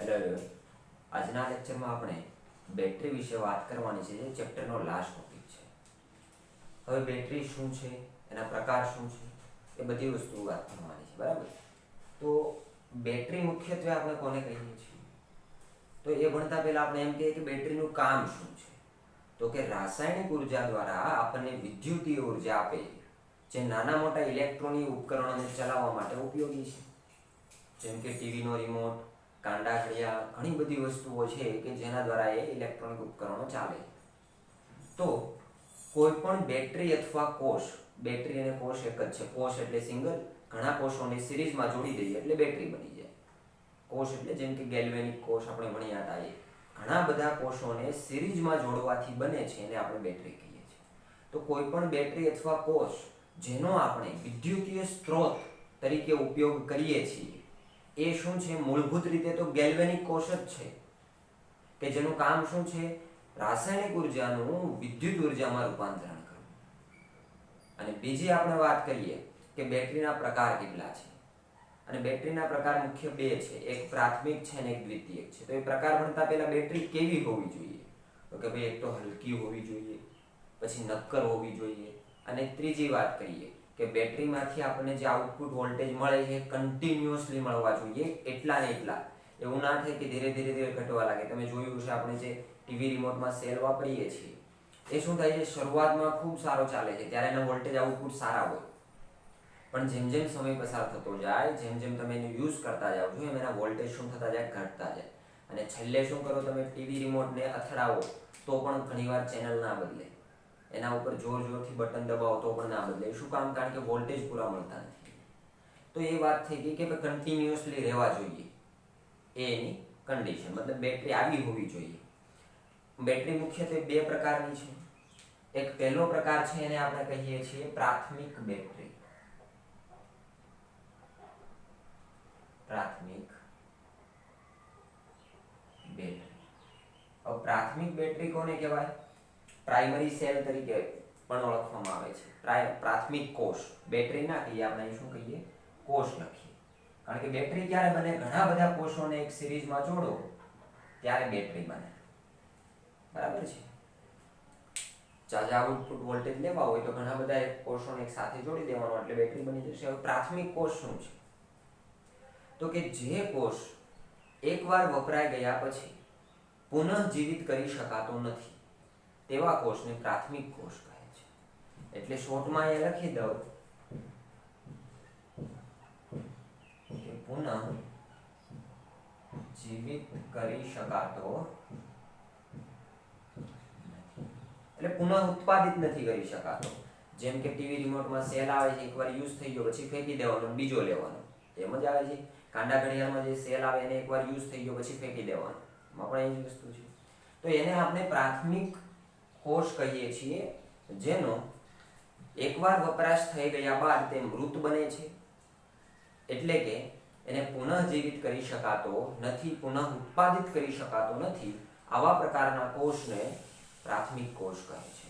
એટલે આજના લેક્ચરમાં આપણે બેટરી વિશે વાત કરવાની છે, જે ચેપ્ટરનો લાસ્ટ ટોપિક છે. હવે બેટરી શું છે, એના પ્રકાર શું છે, એ બધી વસ્તુઓ વાત કરવાની છે, બરાબર. તો બેટરી મુખ્યત્વે આપણે કોને કહીએ છીએ, તો એ ભણતા પહેલા આપણે એમ કહીએ કે બેટરીનું કામ શું છે. તો કે રાસાયણિક ઉર્જા દ્વારા આપણને વિદ્યુતીય ઉર્જા આપે છે, જે નાના મોટા ઇલેક્ટ્રોનિક ઉપકરણોને ચલાવવા માટે ઉપયોગી છે. જેમ કે ટીવીનો રિમોટ, કાંડા ઘડિયાળ, ઘણી બધી વસ્તુઓ છે કે જેના દ્વારા એ ઇલેક્ટ્રોનિક ઉપકરણો ચાલે. તો કોઈ પણ બેટરી અથવા કોષ, બેટરી અને કોષ એક જ છે. કોષ એટલે સિંગલ, ઘણા કોષોને સિરીઝમાં જોડી દઈએ એટલે બેટરી બની જાય. કોષ એટલે જેમ કે ગેલ્વેનિક કોષ આપણે ભણ્યા હતા, એ ઘણા બધા કોષોને સિરીઝમાં જોડવાથી બને છે, એને આપણે બેટરી કહીએ છીએ. તો કોઈ પણ બેટરી અથવા કોષ જેનો આપણે વિદ્યુતીય સ્ત્રોત તરીકે ઉપયોગ કરીએ છીએ, એ શું છે? મૂળભૂત રીતે તો ગેલ્વેનિક કોષ જ છે, કે જેનું કામ શું છે? રાસાયણિક ઉર્જાનું વિદ્યુત ઉર્જામાં રૂપાંતરણ કરવું. અને બીજી આપણે વાત કરીએ કે બેટરીના પ્રકાર કેટલા છે, અને બેટરીના પ્રકાર મુખ્ય બે છે, એક પ્રાથમિક છે અને એક દ્વિતીયક છે. તો એ પ્રકાર ભણતા પહેલા બેટરી કેવી હોવી જોઈએ? તો કે ભાઈ એક તો હલકી હોવી જોઈએ, પછી નક્કર હોવી જોઈએ, અને ત્રીજી વાત કરીએ કે બેટરીમાંથી આપણને જે આઉટપુટ વોલ્ટેજ મળે છે કન્ટિન્યુઅસલી મળવા જોઈએ, એટલા ને એટલા. એવું ના થાય કે ધીરે ધીરે ઘટવા લાગે. તમે જોયું છે આપણે જે ટીવી રિમોટમાં સેલ વાપરીએ છીએ, એ શું થાય છે? શરૂઆતમાં ખૂબ સારો ચાલે છે, ત્યારે એના વોલ્ટેજ આઉટપુટ સારા હોય. પણ જેમ જેમ સમય પસાર થતો જાય, જેમ જેમ તમે એનો યુઝ કરતા જાઓ છો, એમ એના વોલ્ટેજ શું થતા જાય? ઘટતા જાય. અને છેલ્લે શું કરો? તમે ટીવી રિમોટને અથડાવો તો પણ ઘણીવાર ચેનલ ના બદલે, એના ઉપર જોર જોરથી બટન દબાવો તો પણ ના બદલે. શું કામ? કારણ કે વોલ્ટેજ પૂરા મળતા નથી. તો એ વાત થઈ ગઈ કે કન્ટિન્યુઅસલી રહેવા જોઈએ, એ એની કન્ડિશન, મતલબ બેટરી આવી હોવી જોઈએ. બેટરી મુખ્યત્વે બે પ્રકારની છે. એક પહેલો પ્રકાર છે, એને આપણે કહીએ છીએ પ્રાથમિક બેટરી. પ્રાથમિક બેટરી. હવે પ્રાથમિક બેટરી કોને કહેવાય? પ્રાઇમરી સેલ તરીકે પણ ઓળખવામાં આવે છે. પ્રાથમિક કોષ, બેટરી ના કહીએ આપણે, શું કહીએ? કોષ લખીએ. કારણ કે બેટરી ક્યારે બને? ઘણા બધા કોષોને એક સિરીઝમાં જોડો ત્યારે બેટરી બને, બરાબર છે. ચાર્જ આઉટપુટ વોલ્ટેજ લેવા હોય તો ઘણા બધા કોષોને એક સાથે જોડી દેવાનો એટલે બેટરી બની જશે. હવે પ્રાથમિક કોષ શું છે? તો કે જે કોષ એકવાર વપરાઈ ગયા પછી પુનઃજીવિત કરી શકાતો નથી, તેવા કોષને પ્રાથમિક કોષ કહે છે. એટલે શોર્ટમાં એ લખી દઉં કે પુનઃ જીવિત કરી શકાતો, એટલે પુનઃ ઉત્પાદિત નથી કરી શકાતો. જેમ કે ટીવી રિમોટમાં સેલ આવે છે, એકવાર યુઝ થઈ ગયો પછી ફેંકી દેવાનો, બીજો લેવાનો, એમ જ આવે છે. કાંડા ઘડિયાળમાં જે સેલ આવે એને એકવાર યુઝ થઈ ગયો પછી ફેંકી દેવાનો, એમાં પણ એ જ વસ્તુ છે. તો એને આપણે પ્રાથમિક કોષ કહીએ છીએ, જેનો એકવાર વપરાશ થઈ ગયા બાદ તે મૃત બને છે, એટલે કે એને પુનઃજીવિત કરી શકાતો નથી, પુનઃ ઉત્પાદિત કરી શકાતો નથી. આવા પ્રકારના કોષને પ્રાથમિક કોષ કહે છે.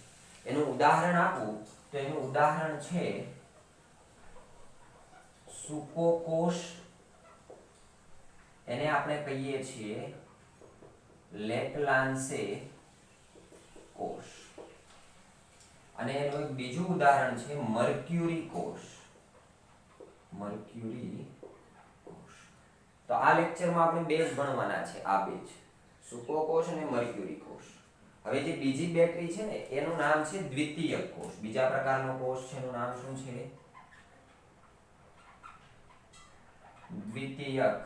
એનું ઉદાહરણ આપું તો એનું ઉદાહરણ છે સુકોકોષ, એને આપણે કહીએ છીએ લેટલાન્સે કોષ. અને એનું એક બીજું ઉદાહરણ છે મર્ક્યુરી કોષ. મર્ક્યુરી કોષ. તો આ લેક્ચરમાં આપણે બે જ ભણવાના છે, આ બે જ, સુકોકોષ અને મર્ક્યુરી કોષ. હવે જે બીજી બેટરી છે ને, એનું નામ છે દ્વિતીયક કોષ. બીજા પ્રકારનો કોષ છે, એનું નામ શું છે? દ્વિતીયક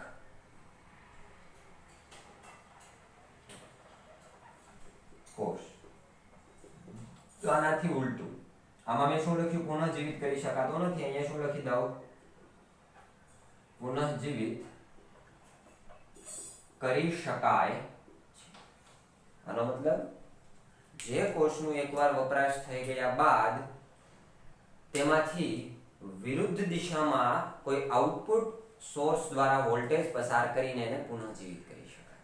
કોષ. તો આનાથી ઉલટું, આમાં મેં શું લખ્યું? પુનઃજીવિત કરી શકાતો નથી. અહીંયા શું લખી દઉં? પુનઃજીવિત કરી શકાય. આનો મતલબ જે કોષનું એકવાર વપરાશ થઈ ગયા બાદ તેમાંથી વિરુદ્ધ દિશામાં કોઈ આઉટપુટ સોર્સ દ્વારા વોલ્ટેજ પસાર કરીને એને પુનઃજીવિત કરી શકાય.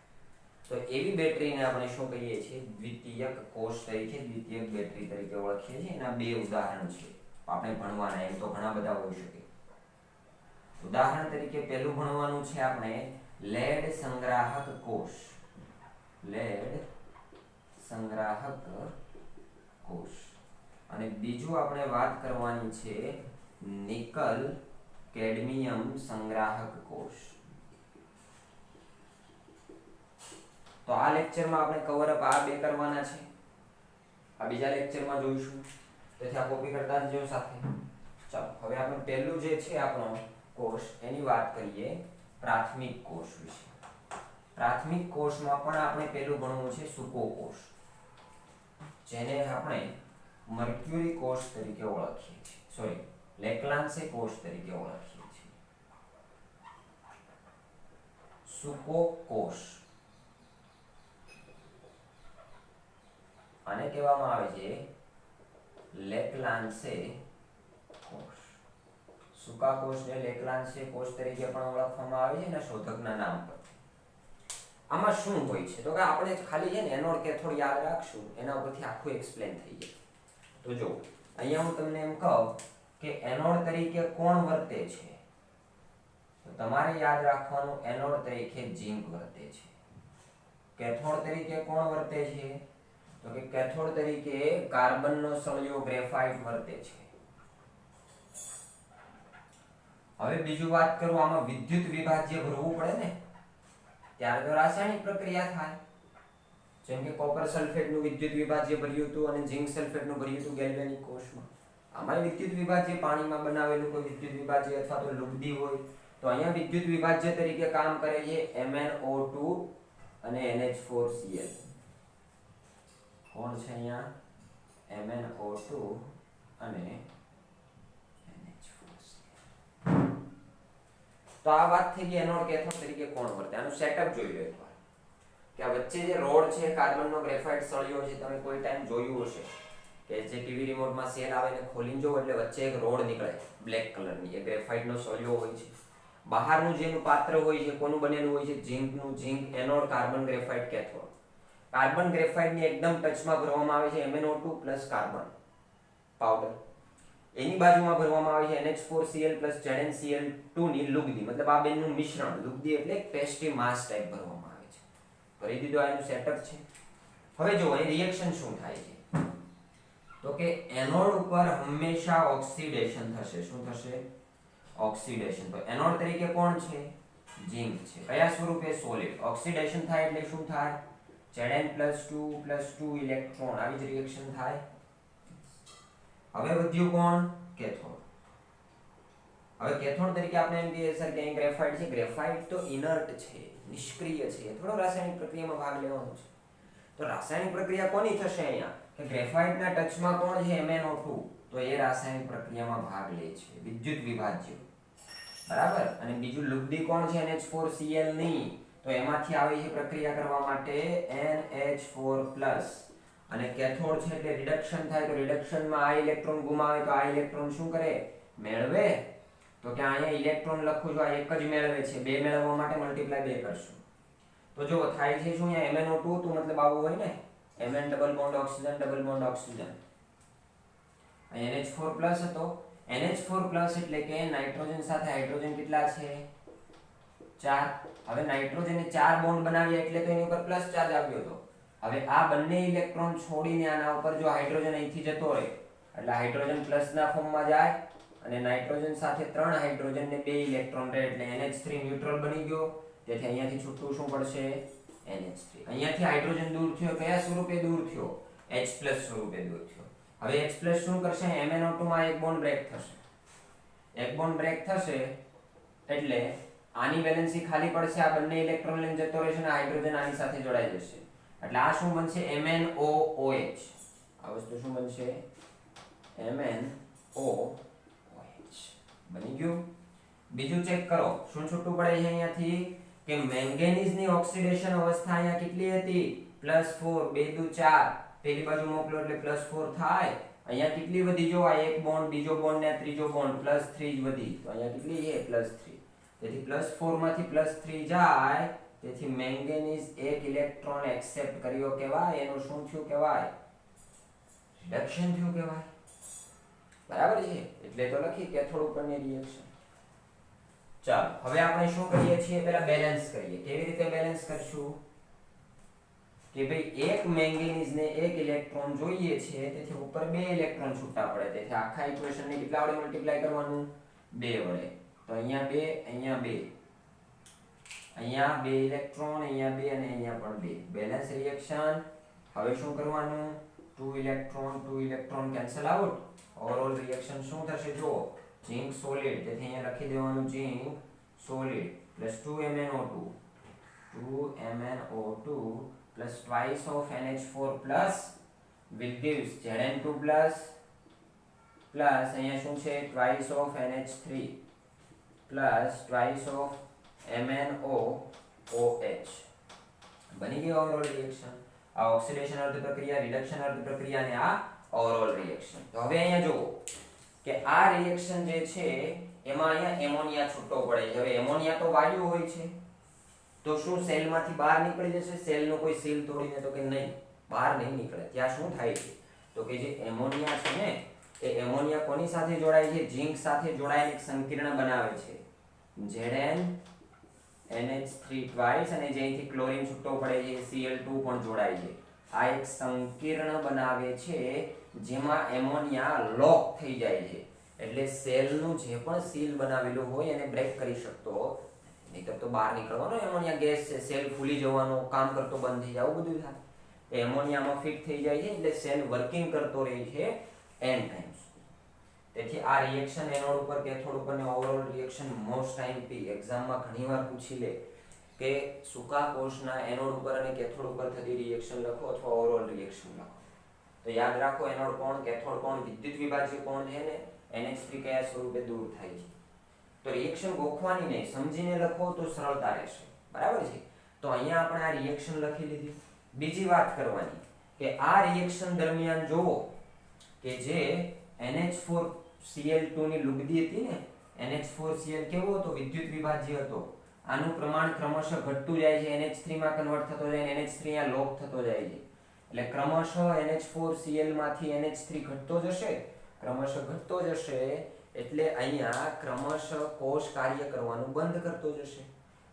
તો એવી બેટરીને આપણે શું કહીએ છીએ? દ્વિતીયક કોષ તરીકે, દ્વિતીયક બેટરી તરીકે ઓળખીએ છીએ. એના બે ઉદાહરણ છે આપણે ભણવાના, એમ તો ઘણા બધા હોઈ શકે. ઉદાહરણ તરીકે પહેલું ભણવાનું છે આપણે લેડ સંગ્રાહક કોષ, લેડ સંગ્રાહક કોષ. અને બીજું આપણે વાત કરવાની છે નિકલ કેડમિયમ સંગ્રાહક કોષ. તો આ લેક્ચરમાં આપણે કવર અપ આ બે કરવાના છે, આ બીજા લેક્ચરમાં જોઈશું. તેથી આ કોપી કરતા જજો સાથે. ચાલો હવે આપણે પહેલું જે છે આપણો કોષ એની વાત કરીએ પ્રાથમિક કોષ વિશે. પ્રાથમિક કોષમાં પણ આપણે પહેલું ભણવું છે સૂકો કોષ, જેને આપણે મર્ક્યુરી કોષ તરીકે ઓળખીએ છીએ, સોરી લેક્લાન્સે કોષ તરીકે ઓળખીએ છીએ. સૂકો કોષ આને કહેવામાં આવે છે લેક્લાન્સે કોષ. સૂકા કોષને લેક્લાન્સે કોષ તરીકે પણ ઓળખવામાં આવે છે ને શોધકના નામ પર. આમાં શું હોય છે તો કે આપણે ખાલી છે ને એનોડ કેથોડ યાદ રાખશું, એના ઉપરથી આખું એક્સપ્લેન થઈ જાય. તો જો અહીંયા હું તમને એમ કહું કે એનોડ તરીકે કોણ વર્તે છે, તો તમારે યાદ રાખવાનું એનોડ તરીકે ઝિંક વર્તે છે. કેથોડ તરીકે કોણ વર્તે છે, તો કે કેથોડ તરીકે કાર્બનનો સળિયો ગ્રેફાઇટ વર્તે છે. હવે બીજું વાત કરું, આમાં વિદ્યુત વિભાજ્ય ભરવું પડે ને, ત્યારે તો રાસાયણિક પ્રક્રિયા થાય. જેમ કે કોપર સલ્ફેટનું વિદ્યુત વિભાજ્ય ભર્યું હતું અને ઝિંક સલ્ફેટનું ભર્યું હતું ગેલ્વેનિક કોષમાં. આમાં વિદ્યુત વિભાજ્ય પાણીમાં બનાવેલું કોઈ વિદ્યુત વિભાજ્ય અથવા તો લુગદી હોય, તો અહીંયા વિદ્યુત વિભાજ્ય તરીકે કામ કરે છે MnO2 અને NH4Cl. કોણ છે અહીંયા? MnO2 અને NH4Cl. તો આ વાત થઈ ગઈ એનોડ કેથોડ તરીકે કોણ વર્તે. આનું સેટઅપ જોઈ લો એકવાર કે આ વચ્ચે જે રોડ છે કાર્બનનો ગ્રેફાઇટ સળિયો છે, તમે કોઈ ટાઈમ જોયું હશે કે જે ટીવી રિમોટમાં સેલ આવે ને ખોલીને જોવો એટલે વચ્ચે એક રોડ નીકળે બ્લેક કલરની, એ ગ્રેફાઇટનો સળિયો હોય છે. બહારનું જેનું પાત્ર હોય છે કોનું બનેલું હોય છે? ઝિંકનું. Zinc anode, carbon graphite cathode. Carbon ગ્રેફાઇટની એકદમ ટચમાં ભરવામાં આવે છે MnO2 પ્લસ કાર્બન પાવડર. એની બાજુમાં ભરવામાં આવે છે NH4Cl પ્લસ ZnCl2 ની લુગદી, મતલબ આ બેનું મિશ્રણ. લુગદી એટલે પેસ્ટી માસ ટાઈપ ભરવામાં આવે છે. કરી દીધો, આ એનું સેટઅપ છે. હવે જો અહીં રિએક્શન શું થાય છે તો કે એનોડ ઉપર હંમેશા ઓક્સિડેશન થશે. શું થશે? ઓક્સિડેશન. તો એનોડ તરીકે કોણ છે? ઝિંક છે. કયા સ્વરૂપે? સોલિડ. ઓક્સિડેશન થાય એટલે શું થાય? Zn+2+2 electron. આવી જ રિએક્શન થાય. હવે વધ્યું કોણ? કેથોડ. હવે કેથોડ તરીકે આપણે એમ કહીએ સર કે અહીં ગ્રેફાઇટ છે. ગ્રેફાઇટ તો ઇનર્ટ છે, નિષ્ક્રિય છે, થોડો રાસાયણિક પ્રક્રિયામાં ભાગ લેવાનો છે. તો રાસાયણિક પ્રક્રિયા કોની થશે અહીંયા કે ગ્રેફાઇટના ટચમાં કોણ છે? MnO2. તો એ રાસાયણિક પ્રક્રિયામાં ભાગ લે છે, વિદ્યુત વિભાજ્ય. બરાબર. અને બીજું લુગદી કોણ છે? NH4Cl ની. તો એમાંથી આવે છે પ્રક્રિયા કરવા માટે NH4+. અને કેથોડ છે એટલે રિડક્શન થાય, તો રિડક્શનમાં આ ઇલેક્ટ્રોન ગુમાવે તો આ ઇલેક્ટ્રોન શું કરે? મેળવે. તો કે અહીંયા ઇલેક્ટ્રોન લખું છું, આ એક જ મેળવે છે. બે મેળવવા માટે મલ્ટીપ્લાય 2 કરશું. તો જો થાય છે શું? અહીંયા MnO2 તો મતલબ આવું હોય ને, Mn double bond oxygen, double bond oxygen. અહીંયા NH4+ હતો. NH4+ એટલે કે નાઇટ્રોજન સાથે હાઇડ્રોજન કેટલા છે? 4. હવે નાઇટ્રોજને 4 બોન્ડ બનાવ્યા એટલે તો એની ઉપર પ્લસ ચાર્જ આવ્યો હતો. હવે આ બંને ઇલેક્ટ્રોન છોડીને આના ઉપર જો હાઇડ્રોજન અહીંથી જતો રહે એટલે હાઇડ્રોજન પ્લસના ફોર્મમાં જાય અને નાઇટ્રોજન સાથે 3 હાઇડ્રોજન ને 2 ઇલેક્ટ્રોન રહે એટલે NH3 ન્યુટ્રલ બની ગયો. તેથી અહીંયાથી છૂટું શું પડશે? NH3. અહીંયાથી હાઇડ્રોજન દૂર થયો, કયા સ્વરૂપે દૂર થયો? H+ સ્વરૂપે દૂર થયો. હવે H+ શું કરશે? MnO2 માં એક બોન્ડ બ્રેક થશે. એક બોન્ડ બ્રેક થશે એટલે આની વેલેન્સી ખાલી પડશે, આ બંને ઇલેક્ટ્રોન લઈને જતો રહેશે અને હાઇડ્રોજન આની સાથે જોડાઈ જશે. એટલે આ શું બનશે? MnOOH. આ વસ્તુ શું બનશે? MnOOH બની ગયું. બીજું ચેક કરો શું છૂટું પડે છે અહીંયાથી કે મેંગેનીઝની ઓક્સિડેશન અવસ્થા અહીંયા કેટલી હતી? +4. 2 દુ 4. પેલી બાજુ મોકલો એટલે +4 થાય. અહીંયા કેટલી વધી? જો આ એક બોન્ડ, બીજો બોન્ડ ને ત્રીજો બોન્ડ +3 જ વધી. તો અહીંયા કેટલી છે? +3. તેથી +4 માંથી +3 જાય, તેથી મેંગેનીઝ એક ઇલેક્ટ્રોન એક્સેપ્ટ કર્યો કહેવાય. એનું શું થયું કહેવાય? રિડક્શન થયું કહેવાય. બરાબર છે. એટલે તો લખી કેથોડ ઉપરની રિએક્શન. ચાલો હવે આપણે શું કરીએ છીએ, પહેલા બેલેન્સ કરીએ. કેવી રીતે બેલેન્સ કરશું કે ભાઈ એક મેંગેનીઝ ને એક ઇલેક્ટ્રોન જોઈએ છે, તેથી ઉપર 2 ઇલેક્ટ્રોન છૂટા પડે, તેથી આખા ઇક્વેશન ને કેટલા વડે મલ્ટીપ્લાય કરવાનું, 2 વડે. તો અહીંયા 2, અહીંયા 2, અહીંયા 2 ઇલેક્ટ્રોન, અહીંયા 2 અને અહીંયા પણ 2. Balance reaction. હવે શું કરવાનું, 2 electron cancel out. Overall reaction શું થશે જો, ઝિંક સોલિડ, તેથી અહીંયા લખી દેવાનું zinc solid plus 2MnO2 plus twice of NH4 plus which gives Zn2 plus અહીંયા શું છે, twice of NH3 plus twice of MnOOH. બની ગઈ ઓવરઓલ રિએક્શન. આ ઓક્સિડેશન અર્ધ પ્રક્રિયા, રિડક્શન અર્ધ પ્રક્રિયા અને આ ઓવરઓલ રિએક્શન. તો હવે અહીંયા જુઓ કે આ રિએક્શન જે છે એમાં અહીંયા એમોનિયા છૂટો પડે છે. હવે એમોનિયા તો વાયુ હોય છે, તો શું સેલમાંથી બહાર નીકળી જશે, સેલનો કોઈ સીલ તોડીને, તો કે નહીં, બહાર નહીં નીકળે. ત્યાં શું થાય છે તો કે જે એમોનિયા છે ને એ એમોનિયા કોની સાથે જોડાય છે, ઝિંક સાથે જોડાઈને એક સંકીર્ણ બનાવે છે ZnNH3 ટ્વાઇસ, અને જેથી ક્લોરીન છૂટો પડે છે Cl2 પણ જોડાય છે. આ એક સંકીર્ણ બનાવે છે જેમાં એમોનિયા લોક થઈ જાય છે, એટલે સેલનું જે પણ સીલ બનાવેલું હોય એને બ્રેક કરી શકતો નહીતર તો બહાર નીકળવાનો. એમોનિયા ગેસ છે, સેલ ફૂલી જવાનો, કામ કરતો બંધ થઈ જાય, આવું બધું થાય. એમોનિયામાં ફિટ થઈ જાય છે એટલે સેલ વર્કિંગ કરતો રહે છે n ટાઈમ્સ. તેથી આ રિએક્શન એનોડ ઉપર કેથોડ ઉપર ને ઓવરઓલ રિએક્શન મોસ્ટ ટાઈમ પી એક્ઝામમાં ઘણીવાર પૂછી લે કે સૂકા કોષના એનોડ ઉપર અને કેથોડ ઉપર થતી રિએક્શન લખો અથવા ઓવરઓલ રિએક્શન લખો. તો યાદ રાખો, એનોડ કોણ, કેથોડ કોણ, વિદ્યુત વિભાજ્ય કોણ છે ને NH3 કયા સ્વરૂપે દૂર થાય છે. તો રિએક્શન ગોખવાની નહીં, સમજીને લખો તો સરળતા રહેશે. બરાબર છે. તો અહીંયા આપણે આ રિએક્શન લખી લીધી. બીજી વાત કરવાની કે આ રિએક્શન દરમિયાન જોવો કે જે NH4Cl2 ની લુગદી હતી ને, NH4Cl કેવો હતો, વિદ્યુત વિભાજ્ય હતો. આનું પ્રમાણ ક્રમશઃ ઘટતું જાય છે, NH3 માં કન્વર્ટ થતો જાય, NH3 અહીંયા લોક થતો જાય છે. એટલે ક્રમશઃ NH4Cl માંથી NH3 ઘટતો જશે, ક્રમશઃ ઘટતો જશે, એટલે અહીંયા ક્રમશઃ કોષ કાર્ય કરવાનું બંધ કરતો જશે.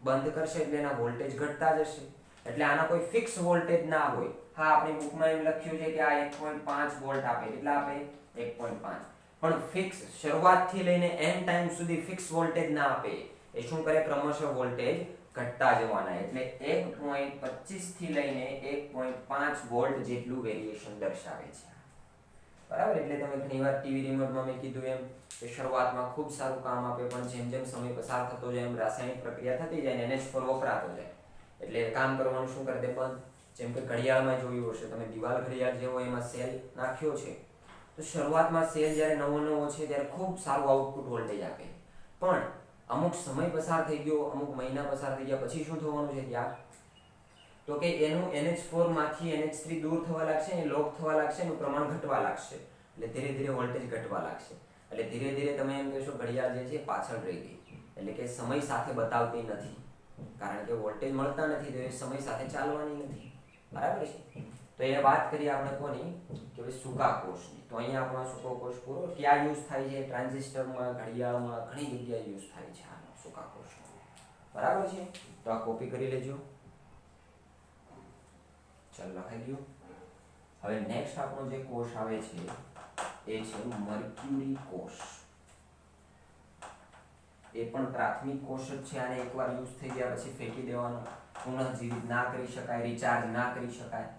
બંધ કરશે એટલે એના વોલ્ટેજ ઘટતા જશે. એટલે આના કોઈ ફિક્સ વોલ્ટેજ ના હોય. હા, આપણી બુકમાં એમ લખ્યું છે કે આ 1.5 વોલ્ટ આપે, કેટલા આપે, 1.5, પણ ફિક્સ શરૂઆતથી લઈને n ટાઈમ સુધી ફિક્સ વોલ્ટેજ ના આપે. એ શું કરે, ક્રમશઃ વોલ્ટેજ ઘટતા જવાના. એટલે 1.25 થી લઈને 1.5 વોલ્ટ જેટલું વેરિએશન દર્શાવે છે. બરાબર. એટલે તમે ઘણીવાર ટીવી રિમોટમાં મેં કીધું એમ કે શરૂઆતમાં ખૂબ સારું કામ આપે, પણ જેમ જેમ સમય પસાર થતો જાય એમ રાસાયણિક પ્રક્રિયા થતી જાય ને NH4 વપરાતો જાય એટલે કામ કરવાનું શું કરી દે, બંધ. જેમ કે ઘડિયાળમાં જોયું હશે તમે, દિવાલ ઘડિયાળ જેવો એમાં સેલ નાખ્યો છે, તો શરૂઆતમાં સેલ જ્યારે નવો છે ત્યારે ખૂબ સારું આઉટપુટ વોલ્ટેજ આપે, પણ અમુક સમય પસાર થઈ ગયો, અમુક મહિના પસાર થઈ ગયા પછી શું થવાનું છે ત્યાં, તો કે એનું NH4 માંથી NH3 દૂર થવા લાગશે, એ લોક થવા લાગશે, એનું પ્રમાણ ઘટવા લાગશે, એટલે ધીરે ધીરે વોલ્ટેજ ઘટવા લાગશે. એટલે ધીરે ધીરે તમે એમ કહેશો ઘડિયાળ જે છે પાછળ રહી ગઈ, એટલે કે સમય સાથે બતાવતી નથી, કારણ કે વોલ્ટેજ મળતા નથી તો એ સમય સાથે ચાલવાની નથી. બરાબર છે. તો એ વાત કરીએ આપણે કોની, કે ભાઈ સૂકા કોષની. તો અહીંયા આપણો સૂકો કોષ પૂરો. ક્યાં યુઝ થાય છે, ટ્રાન્ઝિસ્ટરમાં, ઘડિયાળમાં, ઘણી જગ્યાએ યુઝ થાય છે આનો સૂકા કોષનો. બરાબર છે. તો આ કોપી કરી લેજો. ચાલો, લખાઈ ગયું. હવે નેક્સ્ટ આપણો જે કોષ આવે છે એ છે મર્ક્યુરી કોષ. એ પણ પ્રાથમિક કોષ જ છે. આને એકવાર યુઝ થઈ ગયા પછી ફેંકી દેવાનો, પુનઃજીવિત ના કરી શકાય, રિચાર્જ ના કરી શકાય.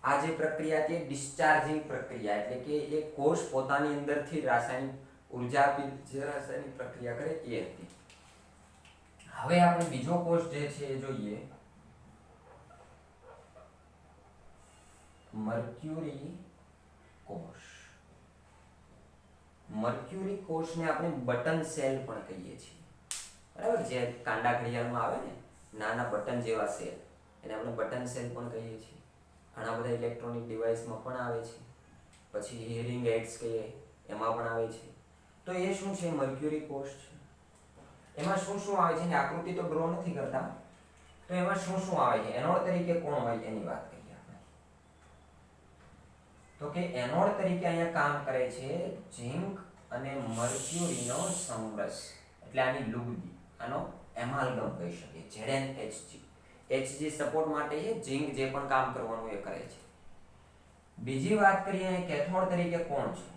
આ જે પ્રક્રિયા છે ડિસ્ચાર્જિંગ પ્રક્રિયા, એટલે કે એ કોષ પોતાની અંદરથી રાસાયણિક ઉર્જા આપી જે રાસાયણિક પ્રક્રિયા કરે એ હતી. હવે આપણે બીજો કોષ જે છે એ જોઈએ, મર્ક્યુરી કોષ. મર્ક્યુરી કોષને આપણે બટન સેલ પણ કહીએ છીએ. બરાબર. જે કાંડા ઘડિયાળમાં આવે ને નાના બટન જેવા સેલ, એને આપણે બટન સેલ પણ કહીએ છીએ. ઘણા બધા ઇલેક્ટ્રોનિક ડિવાઇસમાં પણ આવે છે. પછી હિયરિંગ એડ્સ કહીએ એમાં પણ આવે છે. તો એ શું છે, મર્ક્યુરી કોષ છે. એમાં શું શું આવે છે એની આકૃતિ તો ડ્રો નથી કરતા, તો એમાં શું શું આવે છે, એનોડ તરીકે કોણ હોય એની વાત કરીએ આપણે. તો કે એનોડ તરીકે અહીંયા કામ કરે છે ઝિંક અને મર્ક્યુરીનો સમરસ, એટલે આની લુગદી. આનો એમાલ્ગમ કહી શકીએ, ZnHg. Hg સપોર્ટ માટે છે, ઝીંક જે પણ કામ કરવાનું એ કરે છે. બીજી વાત કરીએ કેથોડ તરીકે કોણ છે,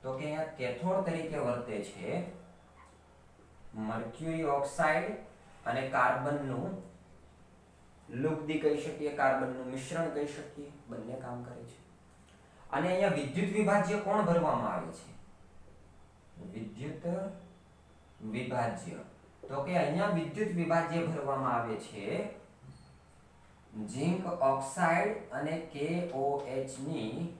તો કે અહીંયા કેથોડ તરીકે વર્તે છે મર્ક્યુરી ઓક્સાઇડ અને કાર્બનનું લુબ્ધી કહી શકીએ, કાર્બનનું મિશ્રણ કહી શકીએ, બંને કામ કરે છે. અને અહીંયા વિદ્યુત વિભાજ્ય કોણ ભરવામાં આવે છે, વિદ્યુત વિભાજ્ય, તો કે અહીંયા વિદ્યુત વિભાજ્ય ભરવામાં આવે છે ઝિંક ઓક્સાઇડ અને KOH ની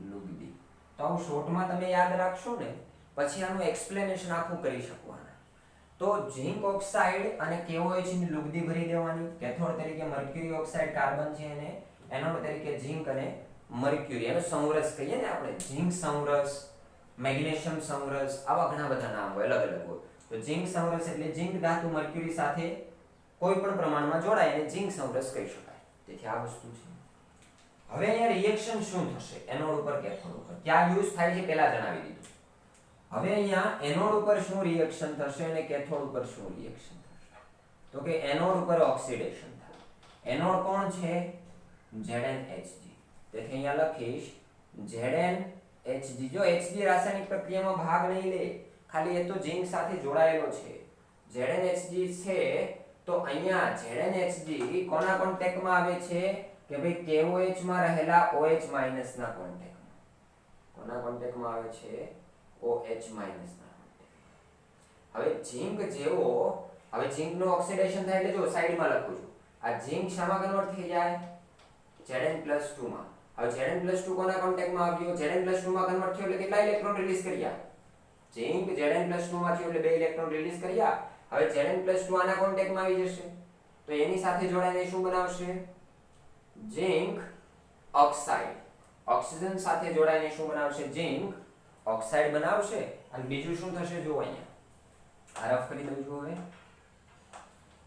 લુબ્ધી. તો આવું શોર્ટમાં તમે યાદ રાખશો ને, પછી આનું એક્સપ્લેનેશન આખું કરી શકવાના. તો ઝિંક ઓક્સાઇડ અને KOH ની લુબ્ધી ભરી દેવાની. કેથોડ તરીકે મર્ક્યુરી ઓક્સાઇડ કાર્બન છે, અને એનોડ તરીકે ઝિંક અને મર્ક્યુરી, એનો સમરસ કહીએ ને આપણે, ઝિંક સમરસ, મેગ્નેશિયમ સમરસ, આવા ઘણા બધા નામ હોય, અલગ અલગ હોય. તો ઝિંક સમરસ એટલે ઝિંક ધાતુ મર્ક્યુરી સાથે કોઈ પણ પ્રમાણમાં જોડાય એને ઝિંક સમરસ કહી શકાય. તેથી આ વસ્તુ છે. હવે અહીંયા રિએક્શન શું થશે એનોડ ઉપર કેથોડ ઉપર, ક્યાં યુઝ થાય છે પહેલા જણાવી દીધું. હવે અહીંયા એનોડ ઉપર શું રિએક્શન થશે અને કેથોડ ઉપર શું રિએક્શન થશે, તો કે એનોડ ઉપર ઓક્સિડેશન થાય. એનોડ કોણ છે, ZnHg. તેથી અહીંયા લખીશ ZnHg. જો Hg રાસાયણિક પ્રક્રિયામાં ભાગ નહીં લે, ખાલી એ તો ઝિંક સાથે જોડાયેલો છે. ZnHg છે તો અહીંયા ZnHg કોના કોન્ટેક્ટમાં આવે છે, કે ભાઈ KOH માં રહેલા OH- ના કોન્ટેક્ટમાં. કોના કોન્ટેક્ટમાં આવે છે, OH- ના કોન્ટેક્ટમાં. હવે ઝિંક જેવો, હવે ઝિંકનું ઓક્સિડેશન થાય એટલે જો સાઈડમાં લખું છું, આ ઝિંક શામાં કન્વર્ટ થઈ જાય, Zn+2 માં. હવે Zn+2 કોના કોન્ટેક્ટમાં આવ્યો, Zn+2 માં કન્વર્ટ થયો એટલે કેટલા ઇલેક્ટ્રોન રિલીઝ કર્યા, ઝિંક Zn+2 માં થયો એટલે 2 ઇલેક્ટ્રોન રિલીઝ કર્યા. હવે Zn+2 આના કોન્ટેક્ટમાં આવી જશે તો એની સાથે જોડાઈને શું બનાવશે, ઝિંક ઓક્સાઇડ. ઓક્સિજન સાથે જોડાઈને શું બનાવશે, ઝિંક ઓક્સાઇડ બનાવશે. અને બીજું શું થશે, જો અહીંયા આ રફ કરી દઉં છું હવે.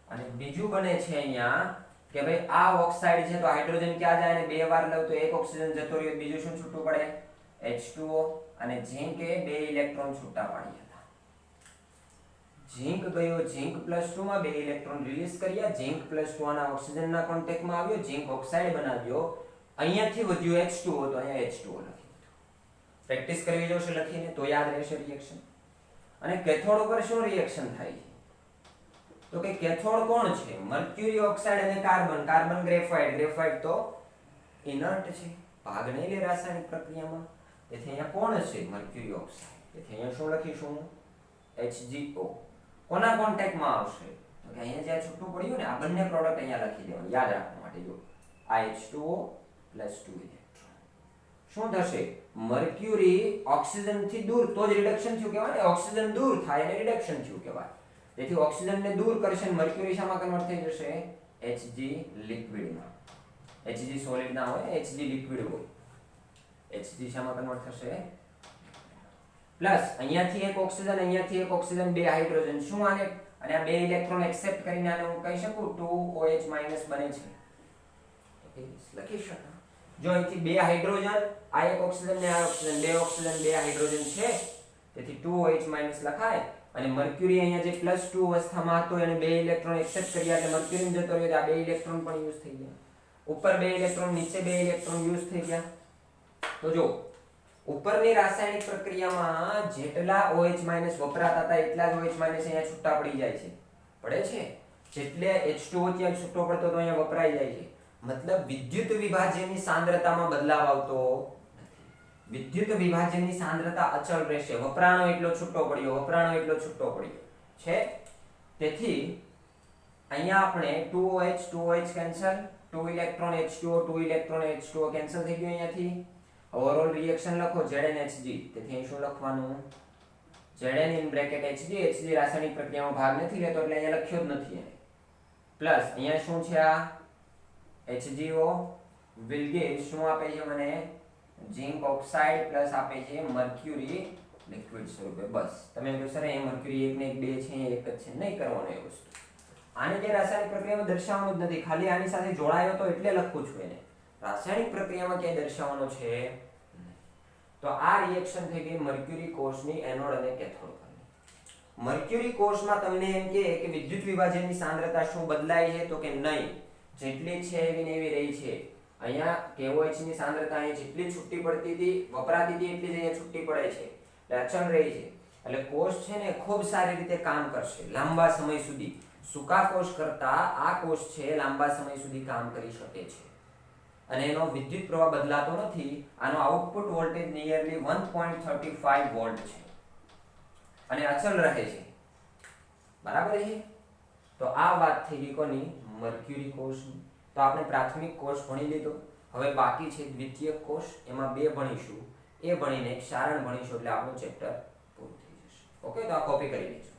અને બીજું બને છે અહીંયા કે ભાઈ આ ઓક્સાઇડ છે તો હાઇડ્રોજન ક્યાં જાય, અને બે વાર લઉં તો એક ઓક્સિજન જતો રહ્યો, બીજું શું છૂટું પડે, H2O. અને ઝિંકે 2 ઇલેક્ટ્રોન છૂટા પાડ્યા હતા. ઝિંક ગયો ઝિંક+2 માં 2 ઇલેક્ટ્રોન રિલીઝ કર્યા, ઝિંક+2 આના ઓક્સિજનના કોન્ટેક્ટમાં આવ્યો, ઝિંક ઓક્સાઇડ બનાવ્યો. અહીંયાથી વધ્યું H2O તો અહીંયા H2O લખી દીધું. પ્રેક્ટિસ કરવી જોશે લખીને તો યાદ રહેશે રિએક્શન. અને કેથોડ ઉપર શું રિએક્શન થાય છે, તો કે કેથોડ કોણ છે, મર્ક્યુરી ઓક્સાઇડ અને કાર્બન. કાર્બન ગ્રેફાઇટ, ગ્રેફાઇટ તો ઇનર્ટ છે, ભાગ નહીં લે રાસાયણિક પ્રક્રિયામાં. તેથી અહીંયા કોણ છે, મર્ક્યુરી ઓક્સાઇડ. તેથી અહીંયા શું લખીશું, HgO. કોના કોન્ટેક્ટમાં આવશે, તો કે અહીંયા જ્યાં છૂટું પડ્યું ને આ બંને પ્રોડક્ટ અહીંયા લખી દેવાનું યાદ રાખવા માટે. જો આ H2O + 2 ઇલેક્ટ્રોન શું થશે, મર્ક્યુરી ઓક્સિજન થી દૂર તો જ રિડક્શન થયું કહેવાય ને, ઓક્સિજન દૂર થાય અને રિડક્શન થયું કહેવાય. તેથી ઓક્સિજનને દૂર કરશે, મર્ક્યુરી શામાં કન્વર્ટ થઈ જશે, Hg લિક્વિડમાં. Hg સોલિડ ના હોય, Hg લિક્વિડ હોય. Hg શામાં કન્વર્ટ થશે, પ્લસ અહીંયાથી એક ઓક્સિજન, અહીંયાથી એક ઓક્સિજન, 2 હાઇડ્રોજન. શું આને, અને આ 2 ઇલેક્ટ્રોન એક્સેપ્ટ કરીને આને હું કહી શકું 2OH- બને છે, લખી શકાય. જો અહીંથી 2 હાઇડ્રોજન, આ એક ઓક્સિજન ને આ ઓક્સિજન, 2 ઓક્સિજન 2 હાઇડ્રોજન છે, તેથી 2OH- લખાય. અને મર્ક્યુરી અહીંયા જે +2 અવસ્થામાં હતો એને 2 ઇલેક્ટ્રોન એક્સેપ્ટ કર્યા એટલે મર્ક્યુરી જતો રહ્યો, આ 2 ઇલેક્ટ્રોન પણ યુઝ થઈ ગયા. ઉપર 2 ઇલેક્ટ્રોન, નીચે 2 ઇલેક્ટ્રોન યુઝ થઈ ગયા. તો જો ઉપરની રાસાયણિક પ્રક્રિયામાં જેટલા OH- વપરાતા હતા એટલા જ OH- અહીંયા છૂટા પડી જાય છે, પડે છે. જેટલે H2O ત્યાં છૂટો પડતો તો અહીંયા વપરાઈ જાય છે. મતલબ વિદ્યુત વિભાજ્યની સાંદ્રતામાં બદલાવ આવતો નથી. વિદ્યુત વિભાજ્યની સાંદ્રતા અચળ રહેશે. વપરાણો એટલો છૂટો પડ્યો, વપરાણો એટલો છૂટો પડ્યો છે. તેથી અહીંયા આપણે 2OH 2OH cancel, 2 electron H2O 2 electron H2O cancel થઈ ગયું અહીંયાથી. ઓવરઓલ રિએક્શન લખો ZnHg. તેથી અહીં શું લખવાનું, Zn in bracket Hg. Hg રાસાયણિક પ્રક્રિયામાં ભાગ નથી લેતો એટલે અહીંયા લખ્યો જ નથી એને. પ્લસ અહીંયા શું છે, આ HgO will give શું આપે છે મને, ઝિંક ઓક્સાઇડ પ્લસ આપે છે મર્ક્યુરી લિક્વિડ સ્વરૂપે. બસ તમે કહો સર અહીં મર્ક્યુરી 1 ને 1 2 છે, એક જ છે, નહીં કરવાનું એ વસ્તુ. આને જે રાસાયણિક પ્રક્રિયામાં દર્શાવવાનું જ નથી, ખાલી આની સાથે જોડાયો તો એટલે લખું છું એને. રાસાયણિક પ્રક્રિયામાં ક્યાંય દર્શાવવાનો છે નહીં. તો આ રિએક્શન થઈ ગઈ મર્ક્યુરી કોષની એનોડ અને કેથોડ પરની. મર્ક્યુરી કોષમાં તમને એમ કે વિદ્યુત વિભાજનની સાંદ્રતા શું બદલાય છે તો કે નહીં, જેટલી છે એવી ને એવી રહી છે. અહીંયા KOH ની સાંદ્રતા અહીં જેટલી છૂટી પડતી હતી વપરાતી હતી એટલી જ અહીંયા છૂટી પડે છે એટલે અચળ રહી છે. એટલે કોષ છે ને ખૂબ સારી રીતે કામ કરશે લાંબા સમય સુધી. સૂકા કોષ કરતા આ કોષ છે લાંબા સમય સુધી કામ કરી શકે છે અને એનો વિદ્યુત પ્રવાહ બદલાતો નથી. આનો આઉટપુટ વોલ્ટેજ નિયરલી 1.35 વોલ્ટ છે અને અચલ રહે છે. બરાબર છે. તો આ વાત થઈ ગઈ કોની? મર્ક્યુરી કોષની. તો આપણે પ્રાથમિક કોષ ભણી લીધો. હવે બાકી છે દ્વિતીયક કોષ. એમાં બે ભણીશું. એ ભણીને એક સારણ ભણીશું એટલે આપણું ચેપ્ટર પૂરું થઈ જશે. ઓકે, તો આ કોપી કરી લેજો.